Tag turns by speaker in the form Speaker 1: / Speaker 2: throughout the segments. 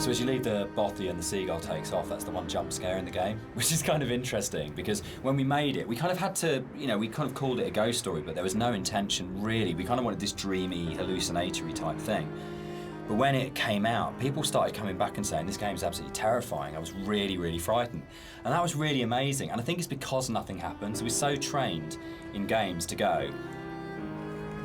Speaker 1: So as you leave the bothy and the seagull takes off, that's the one jump scare in the game, which is kind of interesting because when we made it, we kind of had to, we kind of called it a ghost story, but there was no intention really. We kind of wanted this dreamy, hallucinatory type thing. But when it came out, people started coming back and saying, this game is absolutely terrifying. I was really, really frightened. And that was really amazing. And I think it's because nothing happens. We're so trained in games to go,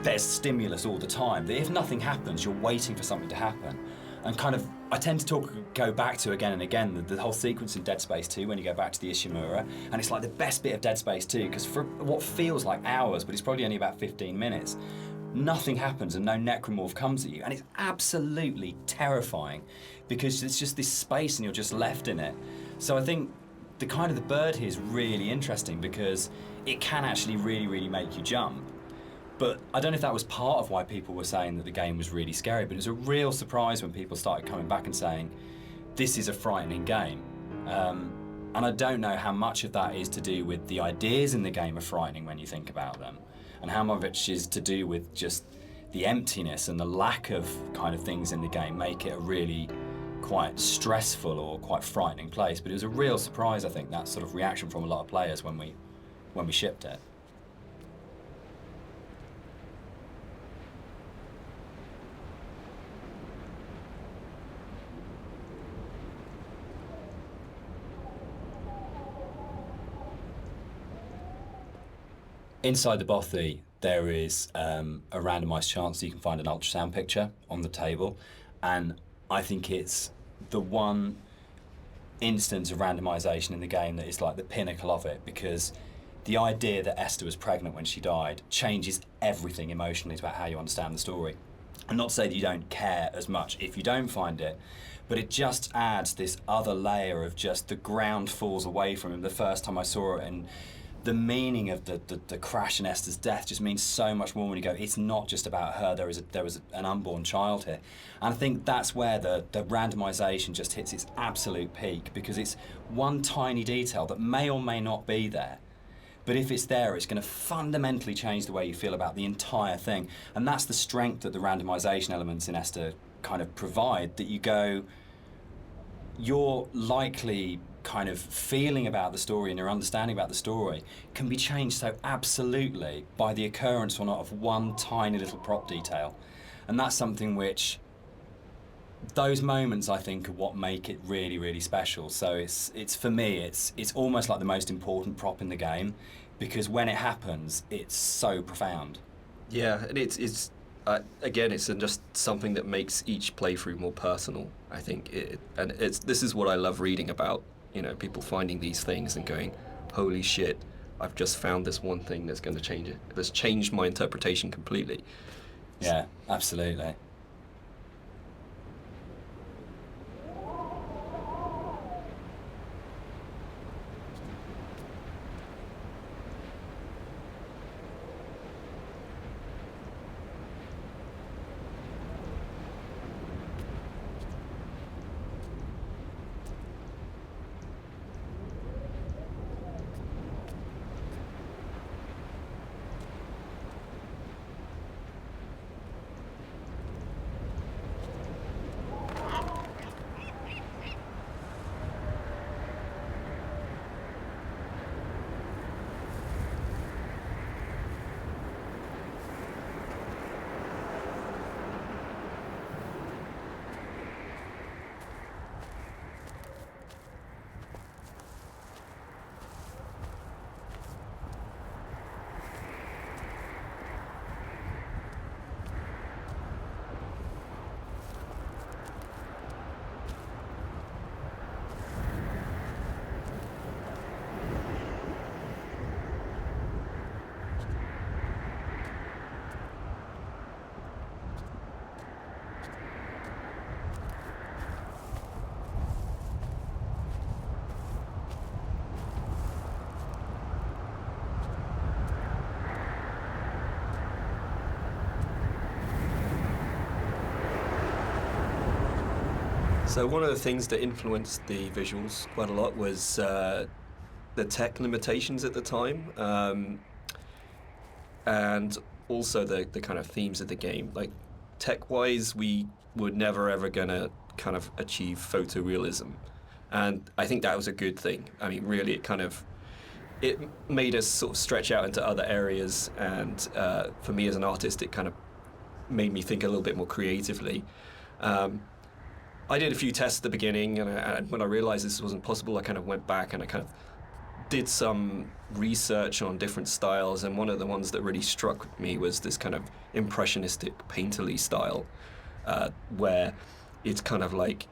Speaker 1: there's stimulus all the time, that if nothing happens, you're waiting for something to happen. And kind of, I tend to go back to again and again the whole sequence in Dead Space 2 when you go back to the Ishimura, and it's like the best bit of Dead Space 2 because for what feels like hours, but it's probably only about 15 minutes, nothing happens and no necromorph comes at you, and it's absolutely terrifying because it's just this space and you're just left in it. So I think the bird here is really interesting because it can actually really, really make you jump. But I don't know if that was part of why people were saying that the game was really scary, but it was a real surprise when people started coming back and saying, this is a frightening game. And I don't know how much of that is to do with the ideas in the game are frightening when you think about them, and how much is to do with just the emptiness and the lack of kind of things in the game make it a really quite stressful or quite frightening place. But it was a real surprise, I think, that sort of reaction from a lot of players when we shipped it. Inside the bothy, there is a randomised chance that you can find an ultrasound picture on the table, and I think it's the one instance of randomisation in the game that is like the pinnacle of it, because the idea that Esther was pregnant when she died changes everything emotionally about how you understand the story. And not to say that you don't care as much if you don't find it, but it just adds this other layer of just the ground falls away from him the first time I saw it, and the meaning of the crash in Esther's death just means so much more when you go, it's not just about her, there was an unborn child here. And I think that's where the randomisation just hits its absolute peak, because it's one tiny detail that may or may not be there. But if it's there, it's going to fundamentally change the way you feel about the entire thing. And that's the strength that the randomisation elements in Esther kind of provide, that you go, you're likely kind of feeling about the story and your understanding about the story can be changed so absolutely by the occurrence or not of one tiny little prop detail. And that's something which, those moments I think are what make it really, really special. So it's for me, it's almost like the most important prop in the game, because when it happens, it's so profound.
Speaker 2: Yeah, and it's again, it's just something that makes each playthrough more personal, I think. This is what I love reading about, people finding these things and going, holy shit, I've just found this one thing that's going to change it. That's changed my interpretation completely.
Speaker 1: Yeah, absolutely.
Speaker 2: So one of the things that influenced the visuals quite a lot was the tech limitations at the time, and also the kind of themes of the game. Like, tech-wise, we were never ever gonna kind of achieve photorealism, and I think that was a good thing. I mean, really, it made us sort of stretch out into other areas, and for me as an artist, it kind of made me think a little bit more creatively. I did a few tests at the beginning, and when I realized this wasn't possible, I kind of went back and I kind of did some research on different styles, and one of the ones that really struck me was this kind of impressionistic painterly style, where it's kind of like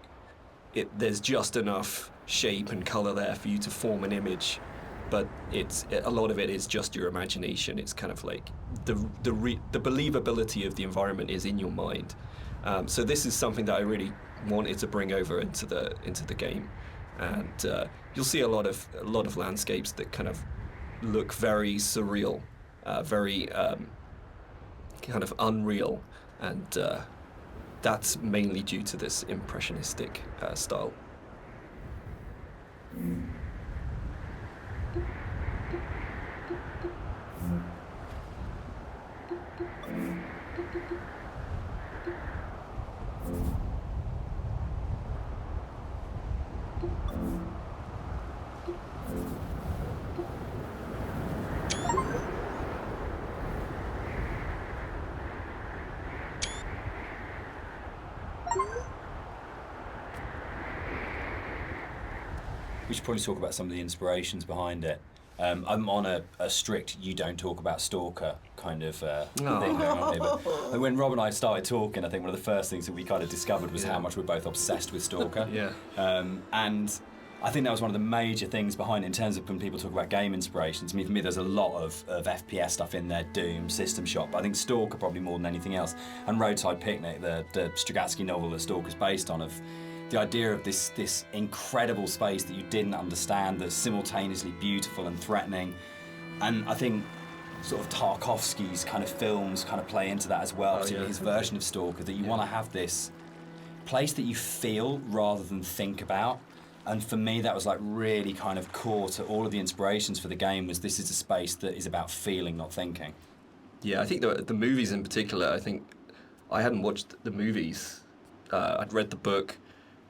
Speaker 2: there's just enough shape and color there for you to form an image, but a lot of it is just your imagination. It's kind of like the believability of the environment is in your mind. So this is something that I really wanted to bring over into the game, and you'll see a lot of landscapes that kind of look very surreal, very kind of unreal, and that's mainly due to this impressionistic style.
Speaker 1: We should probably talk about some of the inspirations behind it. I'm on a strict you don't talk about Stalker kind of thing going on here. But when Rob and I started talking, I think one of the first things that we kind of discovered was how much we're both obsessed with Stalker.
Speaker 2: Yeah.
Speaker 1: And I think that was one of the major things behind it in terms of when people talk about game inspirations. I mean, for me, there's a lot of FPS stuff in there, Doom, System Shock, but I think Stalker probably more than anything else. And Roadside Picnic, the Strugatsky novel that Stalker's based on, of the idea of this incredible space that you didn't understand, that's simultaneously beautiful and threatening. And I think sort of Tarkovsky's kind of films kind of play into that as well, particularly his version of Stalker, that you want to have this place that you feel rather than think about. And for me, that was like really kind of core to all of the inspirations for the game, was this is a space that is about feeling, not thinking.
Speaker 2: Yeah, I think the movies in particular, I think I hadn't watched the movies. I'd read the book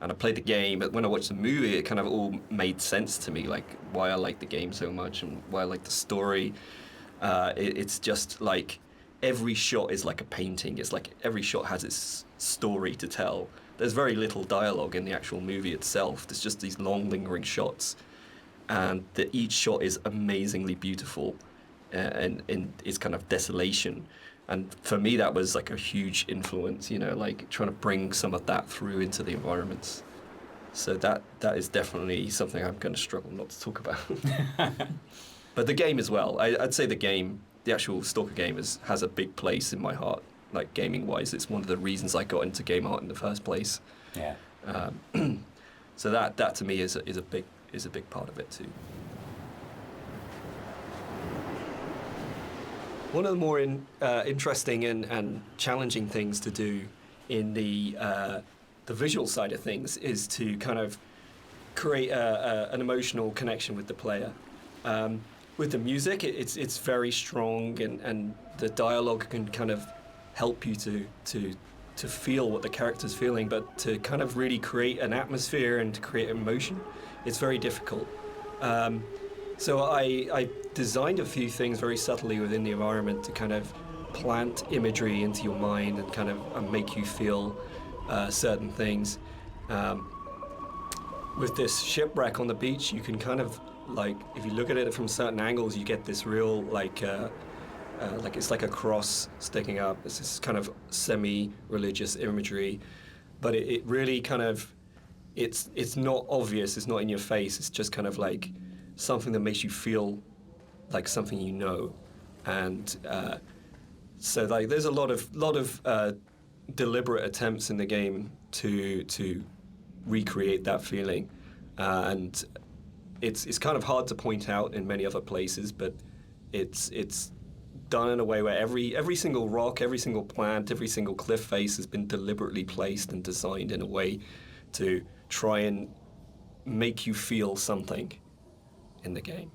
Speaker 2: and I played the game, but when I watched the movie, it kind of all made sense to me, like why I like the game so much and why I like the story. It's just like every shot is like a painting. It's like every shot has its story to tell. There's very little dialogue in the actual movie itself. There's just these long, lingering shots, and each shot is amazingly beautiful, and in its kind of desolation. And for me, that was like a huge influence, like trying to bring some of that through into the environments. So that is definitely something I'm going to struggle not to talk about. But the game as well. I'd say the actual Stalker game has a big place in my heart, like gaming-wise. It's one of the reasons I got into game art in the first place.
Speaker 1: Yeah.
Speaker 2: So that to me is a big part of it too. One of the more interesting and challenging things to do in the visual side of things is to kind of create an emotional connection with the player. With the music, it's very strong, and the dialogue can kind of help you to feel what the character's feeling, but to kind of really create an atmosphere and to create emotion, it's very difficult. So I designed a few things very subtly within the environment to kind of plant imagery into your mind and kind of make you feel certain things. With this shipwreck on the beach, you can kind of, like, if you look at it from certain angles, you get this real, like it's like a cross sticking up. It's this kind of semi-religious imagery, but it really kind of, it's not obvious, it's not in your face, it's just kind of like something that makes you feel like something you know. And so like there's a lot of deliberate attempts in the game to recreate that feeling, and it's kind of hard to point out in many other places, but it's done in a way where every single rock, every single plant, every single cliff face has been deliberately placed and designed in a way to try and make you feel something in the game.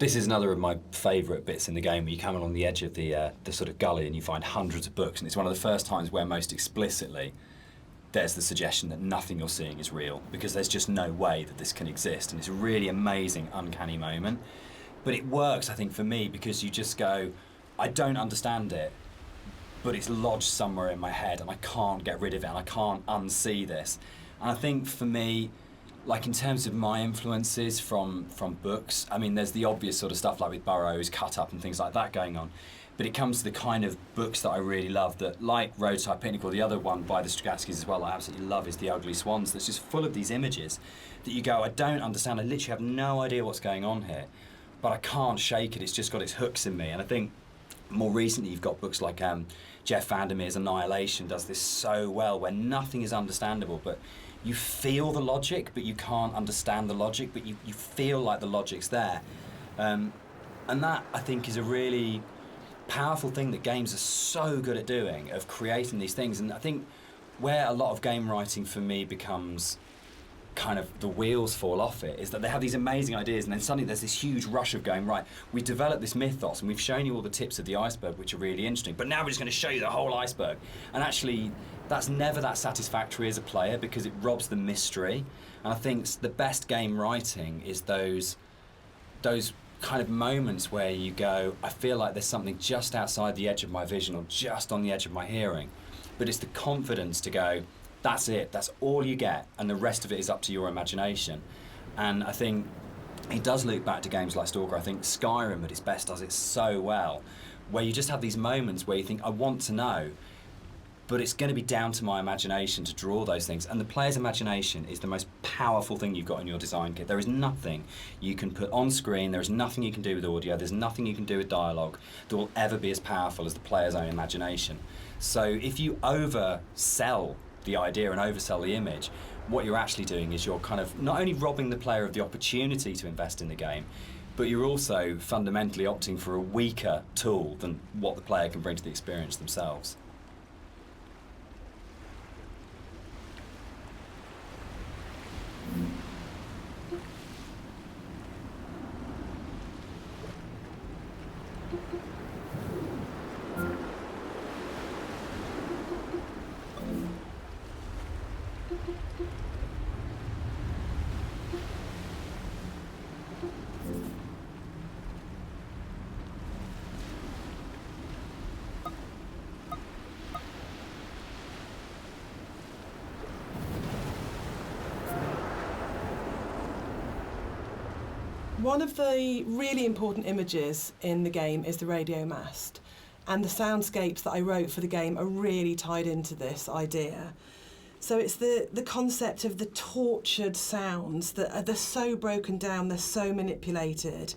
Speaker 1: This is another of my favourite bits in the game, where you come along the edge of the sort of gully and you find hundreds of books, and it's one of the first times where most explicitly there's the suggestion that nothing you're seeing is real, because there's just no way that this can exist, and it's a really amazing, uncanny moment. But it works, I think, for me, because you just go, I don't understand it, but it's lodged somewhere in my head and I can't get rid of it and I can't unsee this. And I think for me, like in terms of my influences from books, I mean, there's the obvious sort of stuff like with Burroughs, Cut Up and things like that going on. But it comes to the kind of books that I really love, that like Roadside Picnic, or the other one by the Strugatskys as well, I absolutely love, is The Ugly Swans, that's just full of these images that you go, I don't understand, I literally have no idea what's going on here, but I can't shake it, it's just got its hooks in me. And I think more recently you've got books like Jeff Vandermeer's Annihilation does this so well, where nothing is understandable, but you feel the logic, but you can't understand the logic, but you feel like the logic's there. And that, I think, is a really powerful thing that games are so good at doing, of creating these things. And I think where a lot of game writing for me becomes kind of the wheels fall off it, is that they have these amazing ideas and then suddenly there's this huge rush of going, right, we've developed this mythos and we've shown you all the tips of the iceberg, which are really interesting, but now we're just going to show you the whole iceberg. And actually that's never that satisfactory as a player, because it robs the mystery. And I think the best game writing is those kind of moments where you go, I feel like there's something just outside the edge of my vision or just on the edge of my hearing, but it's the confidence to go, that's it, that's all you get, and the rest of it is up to your imagination. And I think it does loop back to games like Stalker. I think Skyrim at its best does it so well, where you just have these moments where you think, I want to know, but it's going to be down to my imagination to draw those things. And the player's imagination is the most powerful thing you've got in your design kit. There is nothing you can put on screen, there is nothing you can do with audio, there's nothing you can do with dialogue that will ever be as powerful as the player's own imagination. So if you oversell the idea and oversell the image, what you're actually doing is you're kind of not only robbing the player of the opportunity to invest in the game, but you're also fundamentally opting for a weaker tool than what the player can bring to the experience themselves.
Speaker 3: One of the really important images in the game is the radio mast, and the soundscapes that I wrote for the game are really tied into this idea. So it's the concept of the tortured sounds that they're so broken down, they're so manipulated,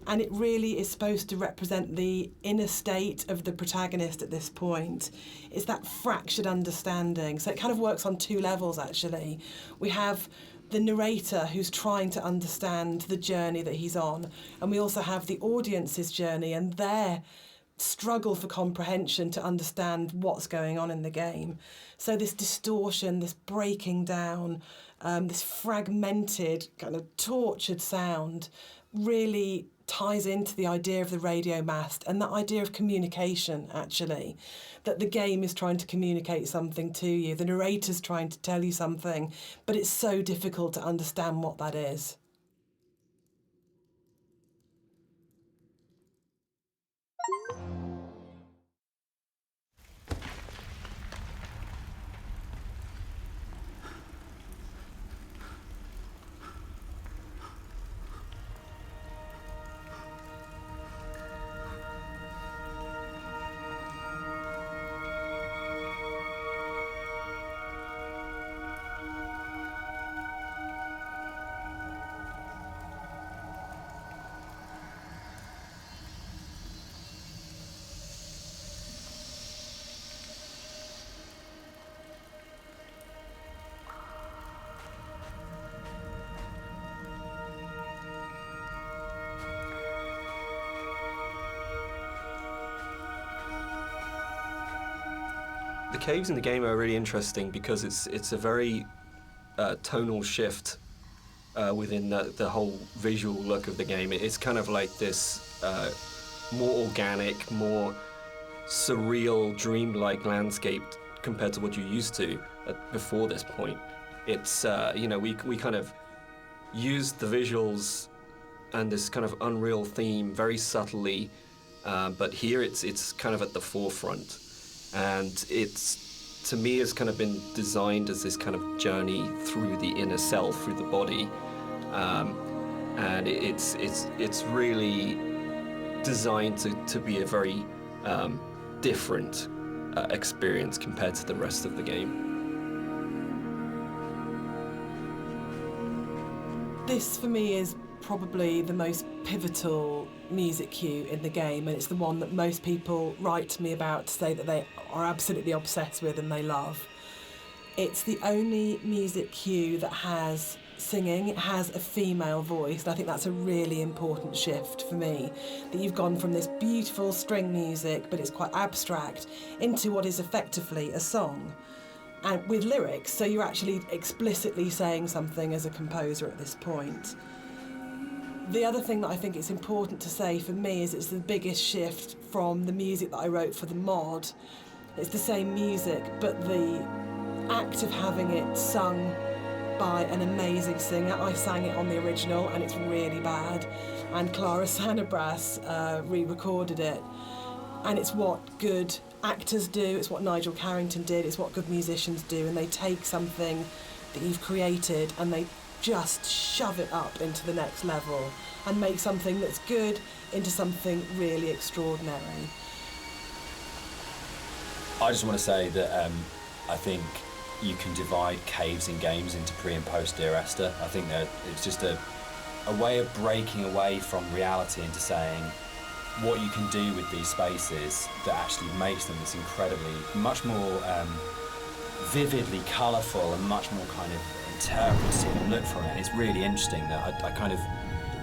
Speaker 3: and it really is supposed to represent the inner state of the protagonist at this point. It's that fractured understanding. So it kind of works on two levels, actually. We have the narrator who's trying to understand the journey that he's on, and we also have the audience's journey and their struggle for comprehension to understand what's going on in the game. So this distortion, this breaking down, this fragmented, kind of tortured sound really ties into the idea of the radio mast and that idea of communication, actually, that the game is trying to communicate something to you, the narrator's trying to tell you something, but it's so difficult to understand what that is.
Speaker 2: The caves in the game are really interesting because it's a very tonal shift within the whole visual look of the game. It's kind of like this more organic, more surreal, dreamlike landscape compared to what you're used to before this point. It's we kind of used the visuals and this kind of unreal theme very subtly, but here it's kind of at the forefront, and to me it's kind of been designed as this kind of journey through the inner self, through the body, and it's really designed to be a very different experience compared to the rest of the game.
Speaker 3: This, for me, is probably the most pivotal music cue in the game, and it's the one that most people write to me about to say that they are absolutely obsessed with and they love. It's the only music cue that has singing. It has a female voice, and I think that's a really important shift for me, that you've gone from this beautiful string music, but it's quite abstract, into what is effectively a song, and with lyrics, so you're actually explicitly saying something as a composer at this point. The other thing that I think it's important to say for me is it's the biggest shift from the music that I wrote for the mod. It's the same music, but the act of having it sung by an amazing singer. I sang it on the original and it's really bad, and Clara Sanabras re-recorded it, and it's what good actors do, it's what Nigel Carrington did, it's what good musicians do, and they take something that you've created and they just shove it up into the next level and make something that's good into something really extraordinary.
Speaker 1: I just want to say that I think you can divide caves in games into pre and post Dear Esther. I think that it's just a way of breaking away from reality into saying what you can do with these spaces that actually makes them this incredibly, much more vividly colourful and much more kind of interpretive look from it. It's really interesting that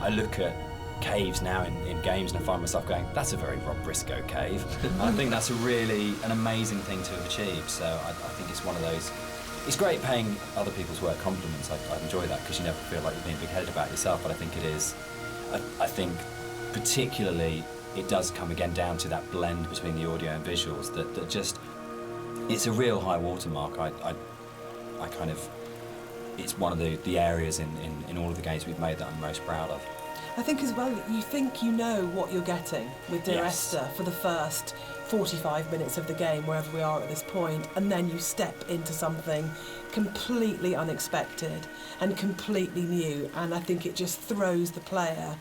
Speaker 1: I look at caves now in games and I find myself going, that's a very Rob Briscoe cave. And I think that's an amazing thing to have achieved. So I think it's one of those, it's great paying other people's work compliments. I enjoy that because you never feel like you're being big-headed about yourself, but I think it is. I think particularly it does come again down to that blend between the audio and visuals that just, it's a real high watermark. I kind of, it's one of the areas in all of the games we've made that I'm most proud of.
Speaker 3: I think as well, you think you know what you're getting with Dear
Speaker 1: Yes.
Speaker 3: Esther for the first 45 minutes of the game, wherever we are at this point, and then you step into something completely unexpected and completely new, and I think it just throws the player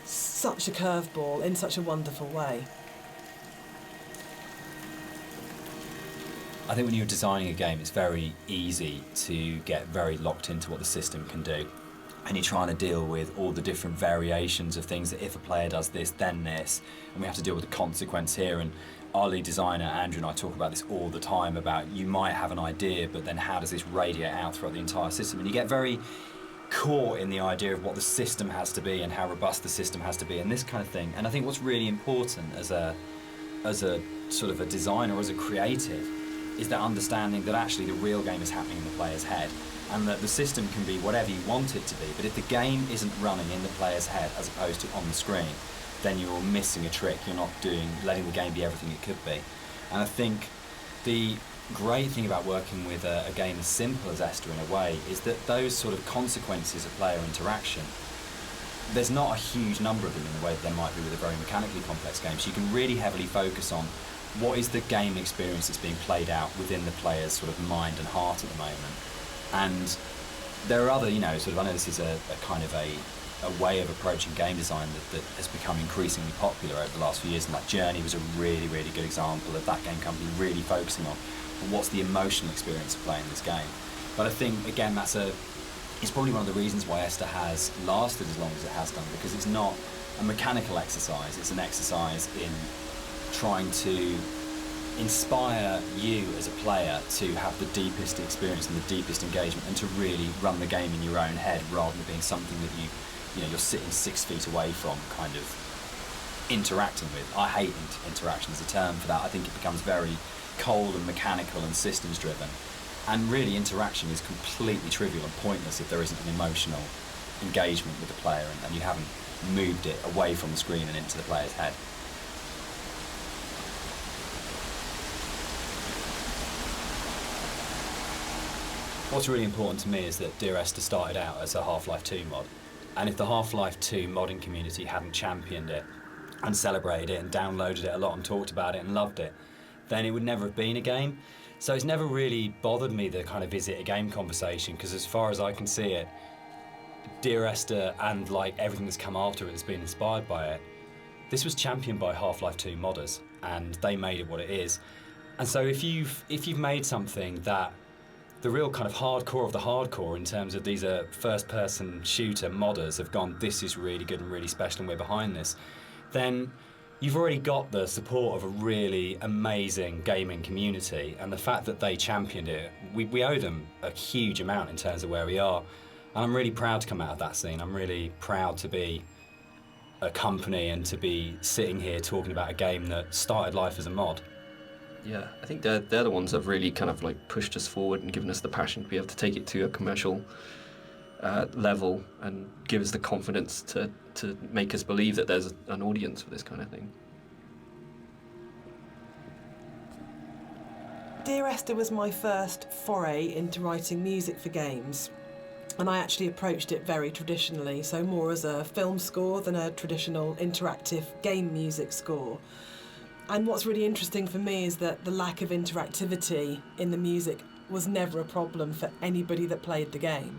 Speaker 3: such a curveball in such a wonderful way.
Speaker 1: I think when you're designing a game, it's very easy to get very locked into what the system can do. And you're trying to deal with all the different variations of things, that if a player does this, then this, and we have to deal with the consequence here. And our lead designer, Andrew, and I talk about this all the time, about you might have an idea, but then how does this radiate out throughout the entire system? And you get very caught in the idea of what the system has to be and how robust the system has to be and this kind of thing. And I think what's really important as a sort of a designer, as a creative, is that understanding that actually the real game is happening in the player's head, and that the system can be whatever you want it to be, but if the game isn't running in the player's head as opposed to on the screen, then you're missing a trick. You're not letting the game be everything it could be. And I think the great thing about working with a game as simple as Esther in a way is that those sort of consequences of player interaction, there's not a huge number of them in the way that there might be with a very mechanically complex game. So you can really heavily focus on what is the game experience that's being played out within the player's sort of mind and heart at the moment. And there are other, sort of, I know this is a kind of a way of approaching game design that has become increasingly popular over the last few years, and like Journey was a really, really good example of that game company really focusing on what's the emotional experience of playing this game. But I think, again, it's probably one of the reasons why Esther has lasted as long as it has done, because it's not a mechanical exercise, it's an exercise in trying to inspire you as a player to have the deepest experience and the deepest engagement, and to really run the game in your own head rather than being something that you're sitting 6 feet away from kind of interacting with. I hate interaction as a term for that. I think it becomes very cold and mechanical and systems driven. And really, interaction is completely trivial and pointless if there isn't an emotional engagement with the player and you haven't moved it away from the screen and into the player's head. What's really important to me is that Dear Esther started out as a Half-Life 2 mod, and if the Half-Life 2 modding community hadn't championed it and celebrated it and downloaded it a lot and talked about it and loved it, then it would never have been a game. So it's never really bothered me, the kind of is it a game conversation, because as far as I can see it, Dear Esther and like everything that's come after it that's been inspired by it, this was championed by Half-Life 2 modders, and they made it what it is. And so if you've made something that the real kind of hardcore of the hardcore in terms of these are first-person shooter modders have gone, this is really good and really special and we're behind this, then you've already got the support of a really amazing gaming community, and the fact that they championed it, we owe them a huge amount in terms of where we are. And I'm really proud to come out of that scene. I'm really proud to be a company and to be sitting here talking about a game that started life as a mod.
Speaker 2: Yeah, I think they're the ones that have really kind of like pushed us forward and given us the passion to be able to take it to a commercial level and give us the confidence to make us believe that there's an audience for this kind of thing.
Speaker 3: Dear Esther was my first foray into writing music for games, and I actually approached it very traditionally, so more as a film score than a traditional interactive game music score. And what's really interesting for me is that the lack of interactivity in the music was never a problem for anybody that played the game.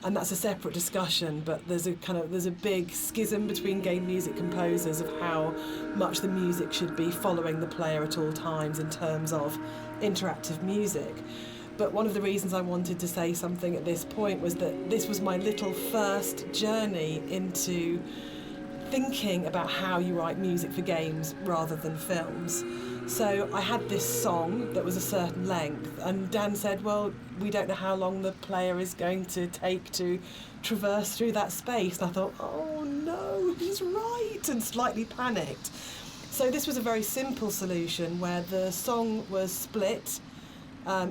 Speaker 3: And that's a separate discussion, but there's a big schism between game music composers of how much the music should be following the player at all times in terms of interactive music. But one of the reasons I wanted to say something at this point was that this was my little first journey into thinking about how you write music for games rather than films. So I had this song that was a certain length, and Dan said, well, we don't know how long the player is going to take to traverse through that space. And I thought, oh no, he's right, and slightly panicked. So this was a very simple solution where the song was split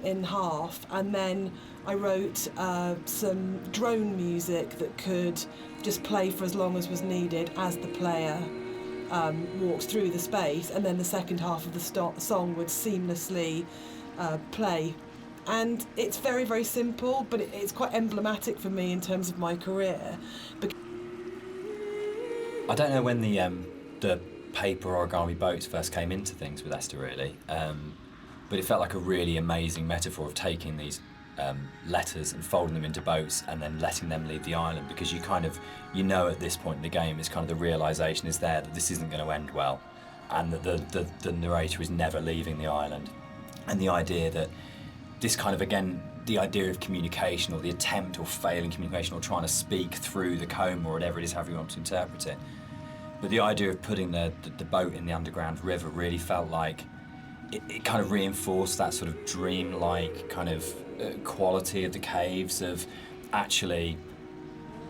Speaker 3: in half, and then I wrote some drone music that could just play for as long as was needed as the player walks through the space, and then the second half of the song would seamlessly play. And it's very, very simple, but it's quite emblematic for me in terms of my career.
Speaker 1: I don't know when the paper origami boats first came into things with Esther, really, but it felt like a really amazing metaphor of taking these letters and folding them into boats and then letting them leave the island, because you know at this point in the game, it's kind of the realisation is there that this isn't going to end well, and that the narrator is never leaving the island. And the idea that this kind of, again, the idea of communication, or the attempt or failing communication, or trying to speak through the coma or whatever it is, however you want to interpret it. But the idea of putting the boat in the underground river really felt like it kind of reinforced that sort of dream-like kind of quality of the caves, of actually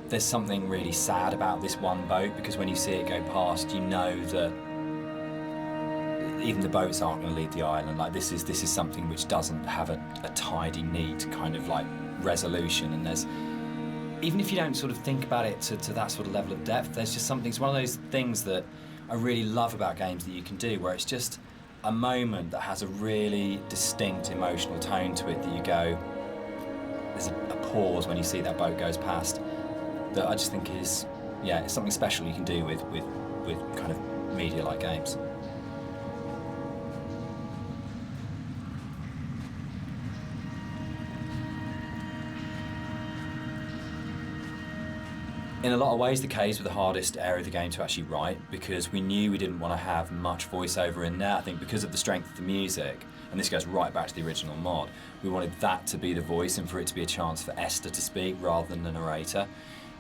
Speaker 1: there's something really sad about this one boat, because when you see it go past, you know that even the boats aren't going to leave the island. Like this is something which doesn't have a tidy, neat kind of like resolution, and there's, even if you don't sort of think about it to that sort of level of depth, there's just something, it's one of those things that I really love about games that you can do, where it's just a moment that has a really distinct emotional tone to it, that you go, there's a pause when you see that boat goes past, that I just think is, yeah, it's something special you can do with kind of media like games. In a lot of ways, the caves were the hardest area of the game to actually write, because we knew we didn't want to have much voiceover in there. I think because of the strength of the music, and this goes right back to the original mod, we wanted that to be the voice and for it to be a chance for Esther to speak rather than the narrator.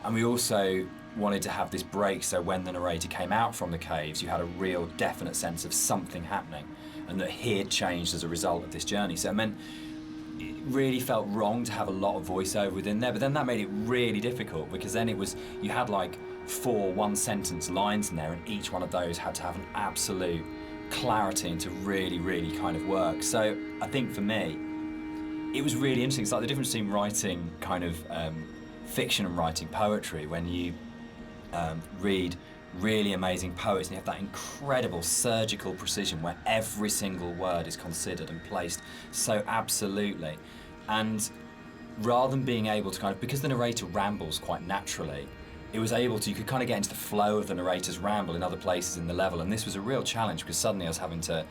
Speaker 1: And we also wanted to have this break, so when the narrator came out from the caves, you had a real definite sense of something happening, and that he had changed as a result of this journey. So it meant it really felt wrong to have a lot of voiceover within there, but then that made it really difficult, because then it was, you had like 4 one-sentence lines in there, and each one of those had to have an absolute clarity and to really, really kind of work. So I think for me, it was really interesting. It's like the difference between writing kind of fiction and writing poetry. When you read really amazing poets and you have that incredible surgical precision where every single word is considered and placed so absolutely. And rather than being able to kind of, because the narrator rambles quite naturally, it was able to, you could kind of get into the flow of the narrator's ramble in other places in the level, and this was a real challenge because suddenly I was having to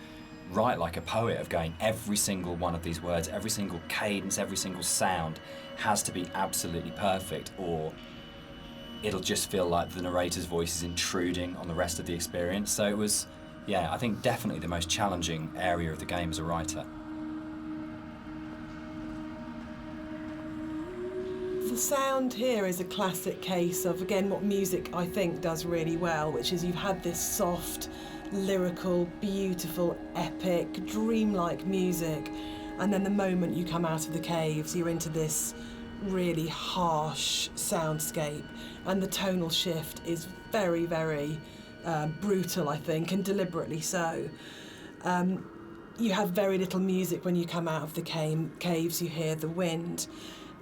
Speaker 1: write like a poet of going, every single one of these words, every single cadence, every single sound has to be absolutely perfect, or it'll just feel like the narrator's voice is intruding on the rest of the experience. So it was, yeah, I think definitely the most challenging area of the game as a writer.
Speaker 3: The sound here is a classic case of, again, what music I think does really well, which is you've had this soft, lyrical, beautiful, epic, dreamlike music, and then the moment you come out of the caves, you're into this really harsh soundscape, and the tonal shift is very, very brutal, I think, and deliberately so. You have very little music when you come out of the caves, you hear the wind,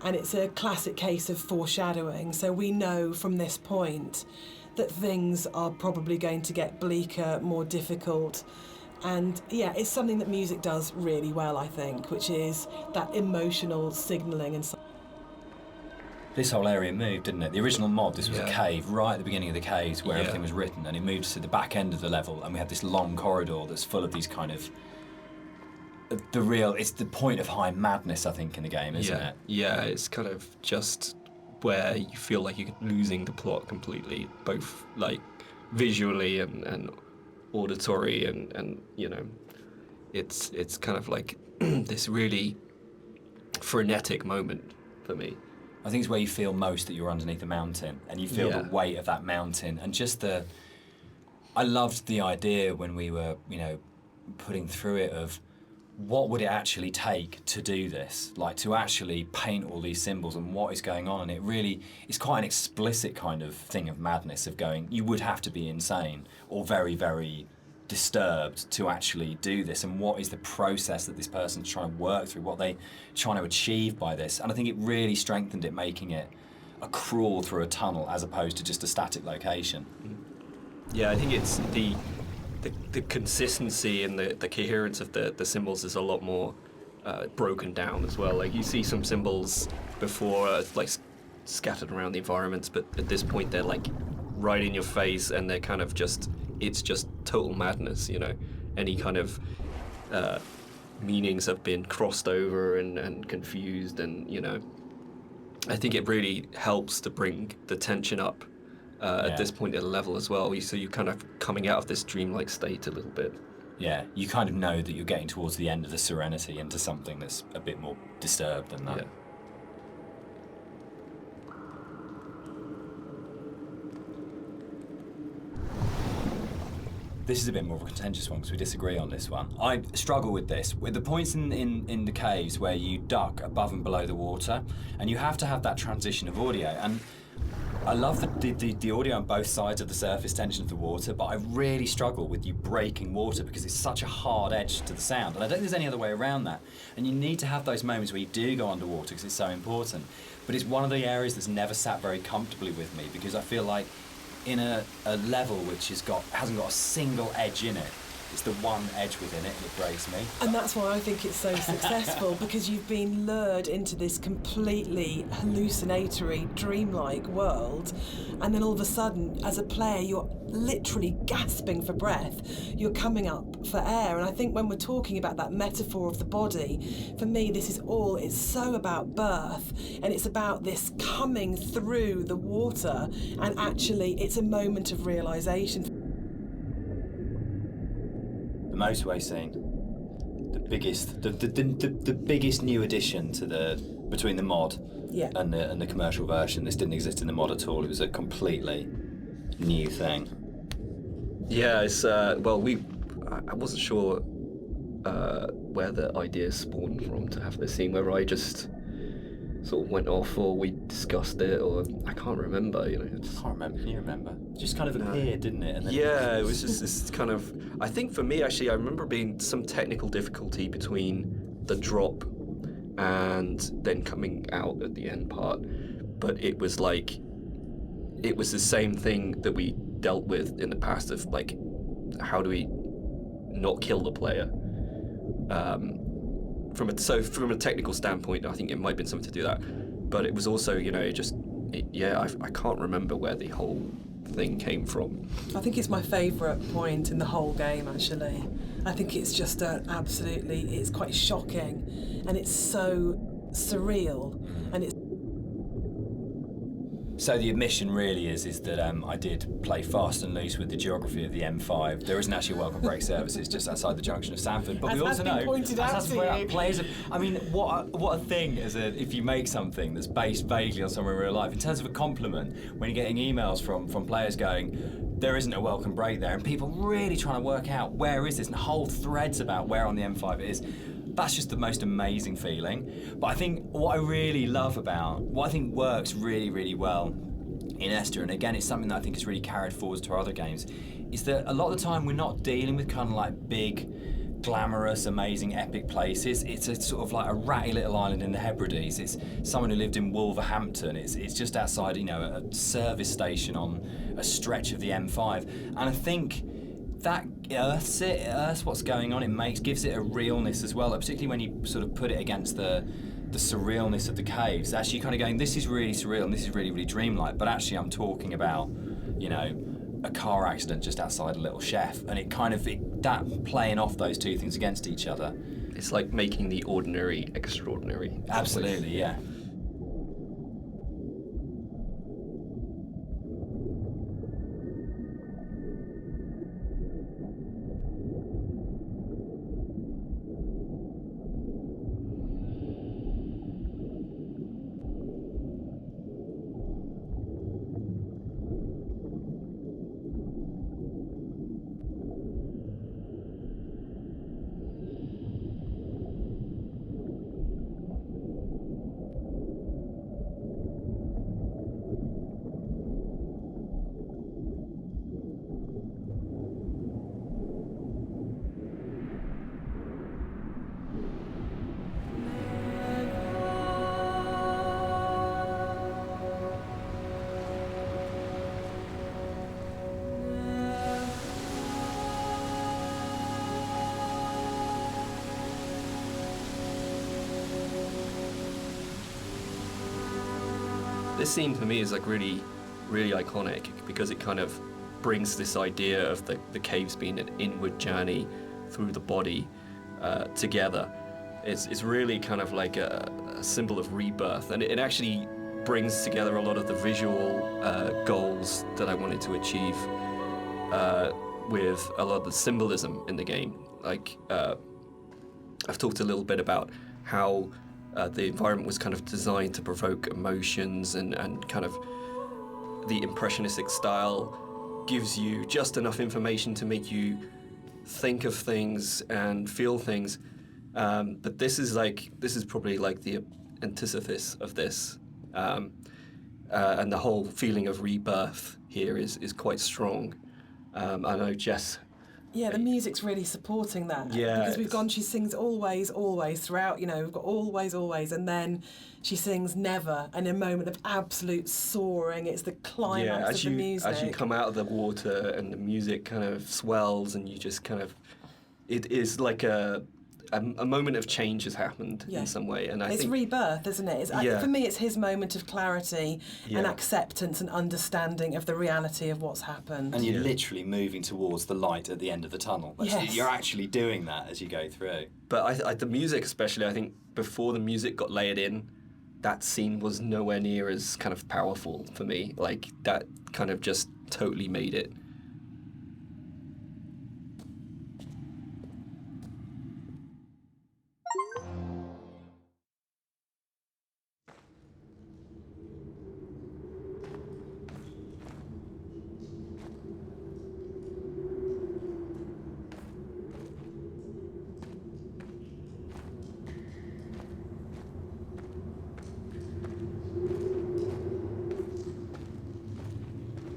Speaker 3: and it's a classic case of foreshadowing. So we know from this point that things are probably going to get bleaker, more difficult. And yeah, it's something that music does really well, I think, which is that emotional signalling and so.
Speaker 1: This whole area moved, didn't it? The original mod, this was a
Speaker 2: Yeah.
Speaker 1: cave right at the beginning of the caves where
Speaker 2: Yeah.
Speaker 1: everything was written, and it moved to the back end of the level, and we had this long corridor that's full of these kind of it's the point of high madness, I think, in the game, isn't it?
Speaker 2: Yeah, it's kind of just where you feel like you're losing the plot completely, both like visually and auditory, and you know, it's kind of like this really frenetic moment for me.
Speaker 1: I think it's where you feel most that you're underneath a mountain, and you feel the weight of that mountain, and just I loved the idea when we were, you know, putting through it of what would it actually take to do this, like to actually paint all these symbols and what is going on. And it really is quite an explicit kind of thing of madness of going, you would have to be insane or very, very disturbed to actually do this, and what is the process that this person's trying to work through, what they trying to achieve by this. And I think it really strengthened it, making it a crawl through a tunnel as opposed to just a static location.
Speaker 2: Yeah, I think it's the consistency and the coherence of the symbols is a lot more broken down as well. Like you see some symbols before like scattered around the environments, but at this point they're like right in your face, and they're kind of just, it's just total madness, you know. Any kind of meanings have been crossed over and confused, and you know, I think it really helps to bring the tension up at this point at a level as well. So you're kind of coming out of this dreamlike state a little bit.
Speaker 1: Yeah, you kind of know that you're getting towards the end of the serenity into something that's a bit more disturbed than that.
Speaker 2: Yeah.
Speaker 1: This is a bit more of a contentious one because we disagree on this one. I struggle with this. With the points in the caves where you duck above and below the water, and you have to have that transition of audio. And I love the audio on both sides of the surface tension of the water, but I really struggle with you breaking water because it's such a hard edge to the sound. And I don't think there's any other way around that. And you need to have those moments where you do go underwater because it's so important. But it's one of the areas that's never sat very comfortably with me, because I feel like in a level which hasn't got a single edge in it, it's the one edge within it that breaks me.
Speaker 3: And that's why I think it's so successful, because you've been lured into this completely hallucinatory, dreamlike world, and then all of a sudden, as a player, you're literally gasping for breath. You're coming up for air. And I think when we're talking about that metaphor of the body, for me, it's so about birth, and it's about this coming through the water, and actually it's a moment of realisation.
Speaker 1: The motorway scene, the biggest new addition to between the mod and the commercial version. This didn't exist in the mod at all. It was a completely new thing.
Speaker 2: Yeah, it's I wasn't sure where the idea spawned from to have this scene, whether I just sort of went off or we discussed it, or I can't remember, you know.
Speaker 1: I can't remember. Can you remember? It just kind of appeared, didn't it? And then
Speaker 2: it was just this kind of, I think for me actually, I remember being some technical difficulty between the drop and then coming out at the end part. But it was like, it was the same thing that we dealt with in the past of like, how do we not kill the player? From a technical standpoint, I think it might have been something to do that. But it was also, I can't remember where the whole thing came from.
Speaker 3: I think it's my favourite point in the whole game, actually. I think it's just it's quite shocking, and it's so surreal, and it's...
Speaker 1: So the admission really is that I did play fast and loose with the geography of the M5. There isn't actually a welcome break services just outside the junction of Sanford, but we also know,
Speaker 3: pointed out to you.
Speaker 1: players. I mean, what a thing if you make something that's based vaguely on somewhere in real life. In terms of a compliment, when you're getting emails from players going, there isn't a welcome break there, and people really trying to work out where is this, and whole threads about where on the M5 it is. That's just the most amazing feeling. But I think what I think works really, really well in Esther, and again, it's something that I think is really carried forward to our other games, is that a lot of the time we're not dealing with kind of like big, glamorous, amazing, epic places. It's a sort of like a ratty little island in the Hebrides. It's someone who lived in Wolverhampton. It's just outside, a service station on a stretch of the M5. And I think that earths what's going on. It gives it a realness as well, particularly when you sort of put it against the surrealness of the caves. Actually, kind of going, this is really surreal and this is really, really dreamlike. But actually, I'm talking about, a car accident just outside a little chef, and that playing off those two things against each other.
Speaker 2: It's like making the ordinary extraordinary.
Speaker 1: Absolutely, yeah.
Speaker 2: This scene for me is like really, really iconic because it kind of brings this idea of the caves being an inward journey through the body together. It's really kind of like a symbol of rebirth, and it actually brings together a lot of the visual goals that I wanted to achieve with a lot of the symbolism in the game. Like, I've talked a little bit about how the environment was kind of designed to provoke emotions, and kind of the impressionistic style gives you just enough information to make you think of things and feel things. But this is probably like the antithesis of this. And the whole feeling of rebirth here is quite strong. I know Jess...
Speaker 3: Yeah, the music's really supporting that.
Speaker 2: Yeah.
Speaker 3: Because she sings always, always throughout, we've got always, always, and then she sings never, and a moment of absolute soaring. It's the climax of the music.
Speaker 2: As you come out of the water and the music kind of swells, and you just kind of... It is like a moment of change has happened in some way, and I
Speaker 3: think it's rebirth, isn't it? For me, it's his moment of clarity and acceptance and understanding of the reality of what's happened.
Speaker 1: And you're literally moving towards the light at the end of the tunnel. You're actually doing that as you go through.
Speaker 2: But the music, especially, I think before the music got layered in, that scene was nowhere near as kind of powerful for me. Like, that kind of just totally made it.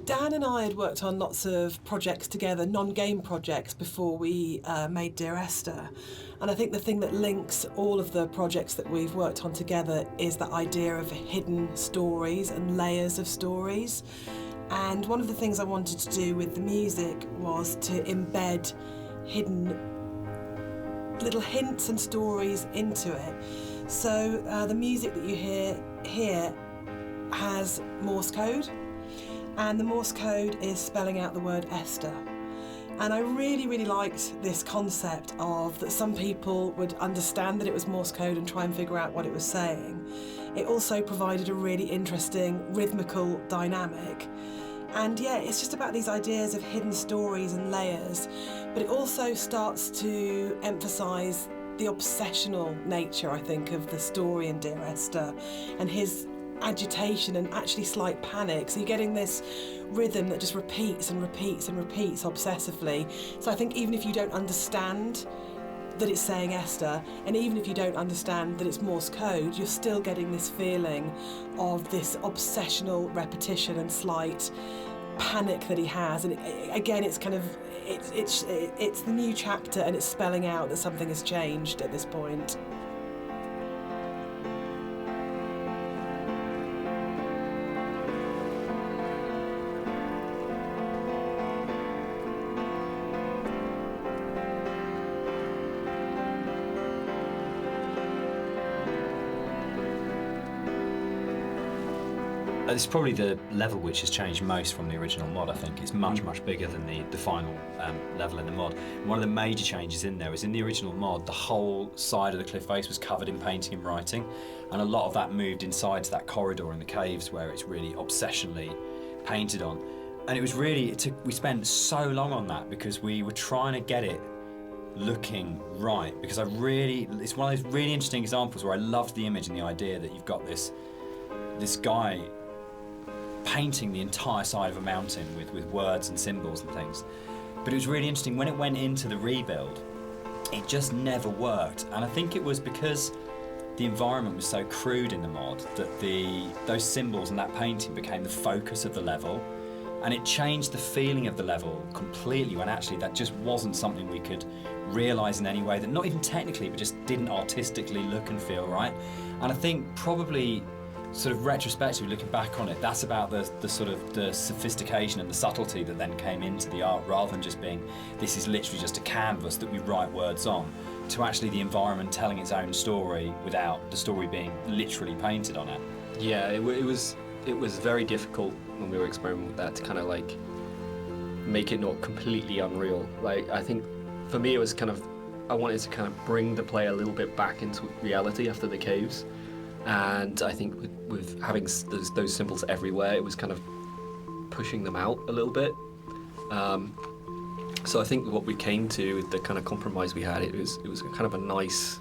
Speaker 3: Dan and I had worked on lots of projects together, non-game projects, before we made Dear Esther. And I think the thing that links all of the projects that we've worked on together is that idea of hidden stories and layers of stories. And one of the things I wanted to do with the music was to embed hidden little hints and stories into it. So the music that you hear here has Morse code, and the Morse code is spelling out the word Esther. And I really, really liked this concept of that some people would understand that it was Morse code and try and figure out what it was saying. It also provided a really interesting rhythmical dynamic. And yeah, it's just about these ideas of hidden stories and layers, but it also starts to emphasise the obsessional nature, I think, of the story in Dear Esther, and his agitation and actually slight panic. So you're getting this rhythm that just repeats and repeats and repeats obsessively. So I think even if you don't understand that it's saying Esther, and even if you don't understand that it's Morse code, you're still getting this feeling of this obsessional repetition and slight panic that he has. And again, it's kind of it's the new chapter, and it's spelling out that something has changed at this point.
Speaker 1: It's probably the level which has changed most from the original mod. I think it's much bigger than the final level in the mod. And one of the major changes in there is in the original mod, the whole side of the cliff face was covered in painting and writing, and a lot of that moved inside to that corridor in the caves where it's really obsessionally painted on. And it was really, we spent so long on that because we were trying to get it looking right, because it's one of those really interesting examples where I loved the image and the idea that you've got this guy painting the entire side of a mountain with words and symbols and things. But it was really interesting, when it went into the rebuild, it just never worked. And I think it was because the environment was so crude in the mod that those symbols and that painting became the focus of the level, and it changed the feeling of the level completely, when actually that just wasn't something we could realise in any way, that not even technically, but just didn't artistically look and feel right. And I think probably sort of retrospectively looking back on it, that's about the sort of the sophistication and the subtlety that then came into the art, rather than just being, this is literally just a canvas that we write words on, to actually the environment telling its own story without the story being literally painted on it.
Speaker 2: Yeah, it was very difficult when we were experimenting with that to kind of like make it not completely unreal. Like, I think for me it was kind of, I wanted to kind of bring the player a little bit back into reality after the caves. And I think with having those symbols everywhere, it was kind of pushing them out a little bit. So I think what we came to, with the kind of compromise we had, it was kind of a nice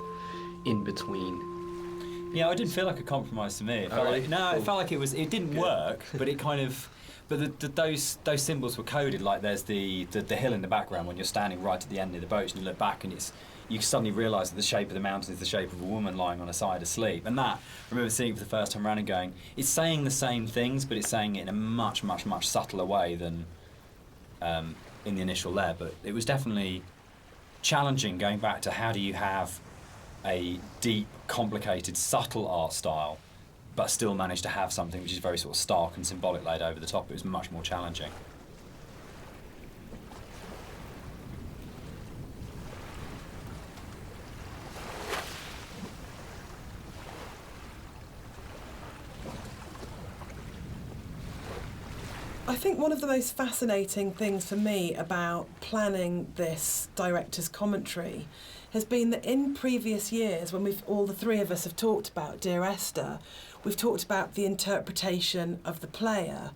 Speaker 2: in-between.
Speaker 1: Yeah, it didn't feel like a compromise to me. It felt
Speaker 2: really?
Speaker 1: it felt like it didn't work, but it kind of, but those symbols were coded. Like there's the hill in the background when you're standing right at the end of the boat and you look back, and you suddenly realise that the shape of the mountain is the shape of a woman lying on a side asleep. And that, I remember seeing it for the first time around and going, it's saying the same things, but it's saying it in a much subtler way than in the initial layer. But it was definitely challenging, going back to how do you have a deep, complicated, subtle art style, but still manage to have something which is very sort of stark and symbolic laid over the top. It was much more challenging.
Speaker 3: I think one of the most fascinating things for me about planning this director's commentary has been that in previous years, when all the three of us have talked about Dear Esther, we've talked about the interpretation of the player,